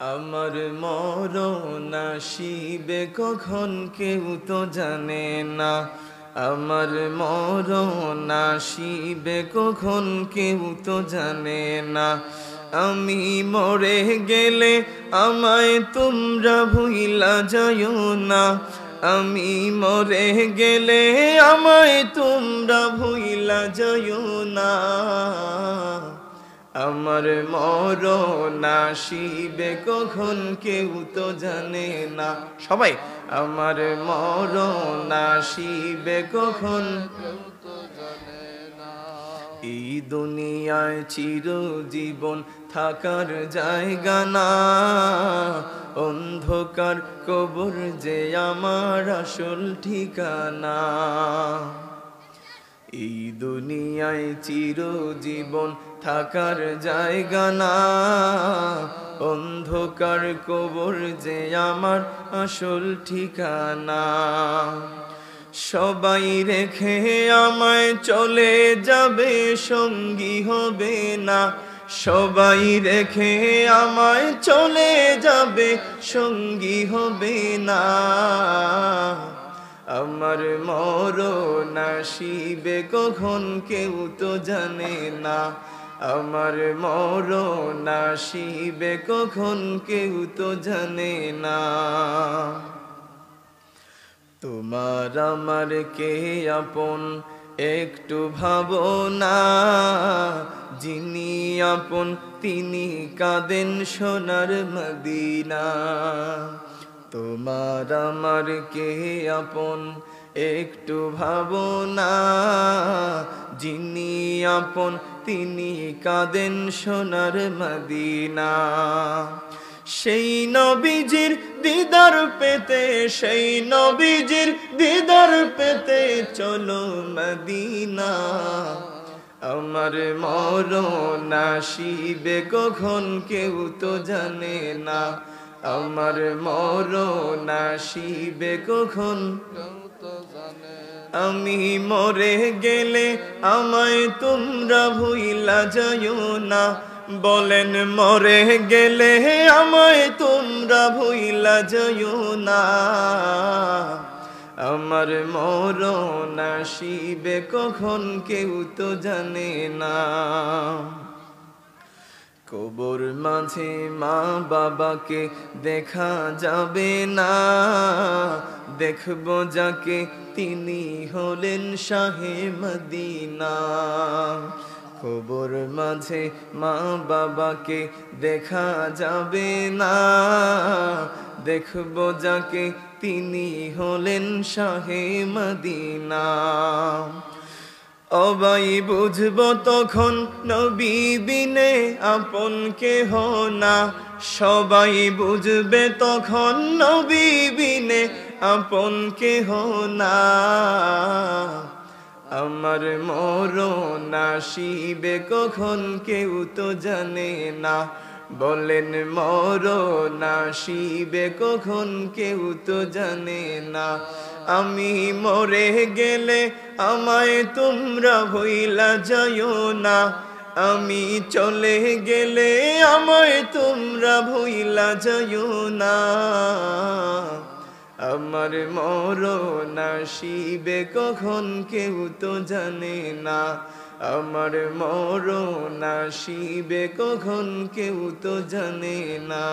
আমার মরণ আসিবে কখন কেউ তো জানে না। আমার মরণ আসিবে কখন কেউ তো জানে না। আমি মরে গেলে আমায় তোমরা ভুইলা যাইও না। আমি মরে গেলে আমায় তোমরা ভুইলা যাইও না। আমার মরণ আসিবে কখন কেউ তো জানে না। সবাই আমার মরণ আসিবে কখন কেউ তো জানে না। এই দুনিয়ায় চিরজীবন থাকার জায়গা না। অন্ধকার কবর যে আমার আসল ঠিকানা। এই দুনিয়ায় চিরজীবন থাকার জায়গা না। অন্ধকার কবর যে আমার আসল ঠিকানা। সবাই রেখে আমায় চলে যাবে, সঙ্গী হবে না। সবাই রেখে আমায় চলে যাবে, সঙ্গী হবে না। আমার মরণ আসিবে কখন কেউ তো জানে না। আমার মরণ আসিবে কখন কেউ তো জানে না। তোমার আমার কে আপন একটু ভাবনা। যিনি আপন তিনি কাঁদেন সোনার মদিনা। তোমার আমার কে আপন একটু ভাবনা। যিনি আপন তিনি কাঁদেন সোনার মদিনা। সেই নবীজির দিদার পেতে, সেই নবীজির দিদার পেতে চলো মদিনা। আমার মরণ আসিবে কখন কেউ তো জানে না। আমার মরণ আসিবে কখন কেউ তো জানে না। আমি মরে গেলে আমায় তোমরা ভুইলা যাইও না। বলেন মরে গেলে আমায় তোমরা ভুইলা যাইও না। আমার মরণ আসিবে কখন কেউ তো জানে না। কবর মাঝে মা বাবাকে দেখা যাবে না। দেখব যাকে তিনি হলেন শাহে মদিনা। কবর মাঝে মা বাবাকে দেখা যাবে না। দেখব যাকে তিনি হলেন শাহে মদিনা। অবাই বুঝব তখন নবী বিনে আপন কেহ না। সবাই বুঝবে তখন নবী বিনে আপন কেহ না। আমার মরণ আসিবে কখন কেউ তো জানে না। বলেন মরণ আসিবে কখন কেউ তো জানে না। আমি মরে গেলে আমায় তোমরা ভুইলা যাইও না। আমি চলে গেলে আমায় তোমরা ভুইলা যাইও না। আমার মরণ আসিবে কখন কেউ তো জানে না। আমার মরণ আসিবে কখন কেউ তো জানে না।